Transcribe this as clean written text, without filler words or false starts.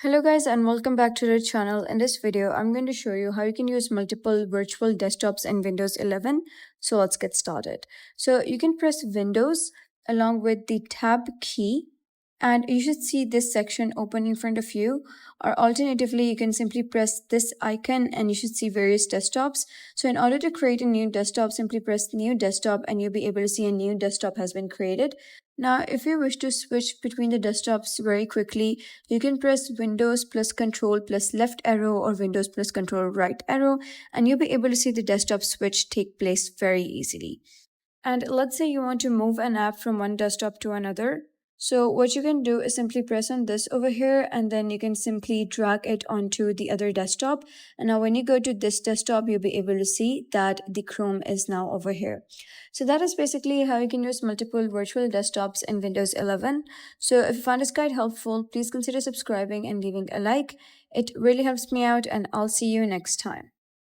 Hello guys and welcome back to the channel. In this video, I'm going to show you how you can use multiple virtual desktops in Windows 11. So let's get started. So you can press Windows along with the Tab key and you should see this section open in front of you, or alternatively you can simply press this icon and you should see various desktops. So in order to create a new desktop, simply press new desktop and you'll be able to see a new desktop has been created. Now if you wish to switch between the desktops very quickly, you can press Windows plus Control plus left arrow or Windows plus Control right arrow and you'll be able to see the desktop switch take place very easily. And let's say you want to move an app from one desktop to another. So what you can do is simply press on this over here and then you can simply drag it onto the other desktop. And now when you go to this desktop, you'll be able to see that the Chrome is now over here. So that is basically how you can use multiple virtual desktops in Windows 11. So if you found this guide helpful, please consider subscribing and leaving a like. It really helps me out and I'll see you next time.